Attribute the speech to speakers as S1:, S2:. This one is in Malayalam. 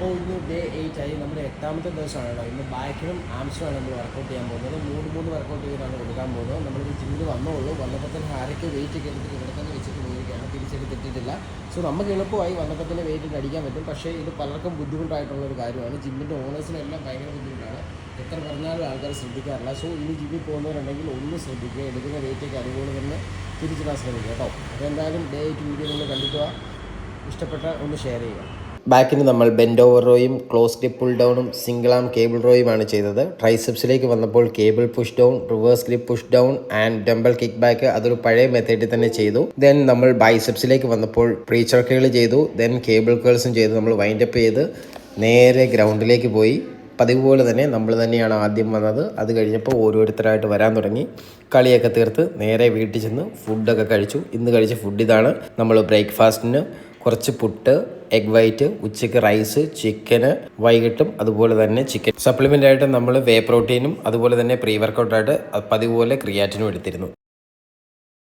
S1: അപ്പോൾ ഇന്ന് ഡേ 8 ആയി. നമ്മുടെ 8ാമത്തെ ദിവസമാണ്. ഇന്ന് ബാക്കിലും ആംസ്റ്ററുമാണ് നമ്മൾ വർക്കൗട്ട് ചെയ്യാൻ പോകുന്നത്. മൂന്ന് വർക്കൗട്ട് ചെയ്തിട്ടാണ് കൊടുക്കാൻ പോകുന്നത്. നമ്മളിത് ജിമ്മിൽ വന്നോളൂ. വന്നപ്പോൾ തന്നെ ആരൊക്കെ വെയിറ്റ് ഒക്കെ എടുത്തിട്ട് ഇവിടെ തന്നെ വെച്ചിട്ട് പോയിരിക്കുകയാണ്. തിരിച്ചെടുത്തിട്ടില്ല. സോ നമുക്ക് എളുപ്പമായി വന്നപ്പോൾ തന്നെ വെയിറ്റ് ഇട്ട് അടിക്കാൻ പറ്റും. പക്ഷേ ഇത് പലർക്കും ബുദ്ധിമുട്ടായിട്ടുള്ളൊരു കാര്യമാണ്. ജിമ്മിൻ്റെ ഓണേഴ്സിനെല്ലാം ഭയങ്കര ബുദ്ധിമുട്ടാണ്. എത്ര പറഞ്ഞാലും ആൾക്കാർ ശ്രദ്ധിക്കാറില്ല. സോ ഇനി ജിമ്മിൽ പോകുന്നവരുണ്ടെങ്കിൽ ഒന്ന് ശ്രദ്ധിക്കുക. എടുക്കുന്ന വെയിറ്റൊക്കെ അതുപോലെ തന്നെ തിരിച്ചിടാൻ ശ്രമിക്കുക കേട്ടോ. അപ്പോൾ എന്തായാലും ഡേ 8 വീഡിയോ നിങ്ങൾ കണ്ടിട്ട് ഇഷ്ടപ്പെട്ട ഒന്ന് ഷെയർ ചെയ്യുക.
S2: ബാക്കിന് നമ്മൾ ബെൻഡ് ഓവർ റോയും ക്ലോസ് ഗ്രിപ്പ് പുൾ ഡൗണും സിംഗിൾ ആം കേബിൾ റോയുമാണ് ചെയ്തത്. ട്രൈസെപ്സിലേക്ക് വന്നപ്പോൾ cable push down, reverse grip push down and dumbbell kick back അതൊരു പഴയ മെത്തേഡിൽ തന്നെ ചെയ്തു. ദെൻ നമ്മൾ ബൈസെപ്സിലേക്ക് വന്നപ്പോൾ പ്രീച്ചർ കേൾ ചെയ്തു. ദെൻ കേബിൾ കേൾസും ചെയ്ത് നമ്മൾ വൈൻഡപ്പ് ചെയ്ത് നേരെ ഗ്രൗണ്ടിലേക്ക് പോയി. പതിവ് പോലെ തന്നെ നമ്മൾ തന്നെയാണ് ആദ്യം വന്നത്. അത് കഴിഞ്ഞപ്പോൾ ഓരോരുത്തരായിട്ട് വരാൻ തുടങ്ങി. കളിയൊക്കെ തീർത്ത് നേരെ വീട്ടിൽ ചെന്ന് ഫുഡൊക്കെ കഴിച്ചു. ഇന്ന് കഴിച്ച ഫുഡ് ഇതാണ്. നമ്മൾ ബ്രേക്ക്ഫാസ്റ്റിന് കുറച്ച് പുട്ട്, എഗ് വൈറ്റ്, ഉച്ചയ്ക്ക് റൈസ്, ചിക്കന്, വൈകിട്ടും അതുപോലെ തന്നെ ചിക്കൻ സപ്ലിമെൻ്റ് ആയിട്ട് നമ്മൾ വേ പ്രോട്ടീനും അതുപോലെ തന്നെ പ്രീ വർക്കൗട്ടായിട്ട് പതിവ് പോലെ ക്രിയാറ്റിനും എടുത്തിരുന്നു.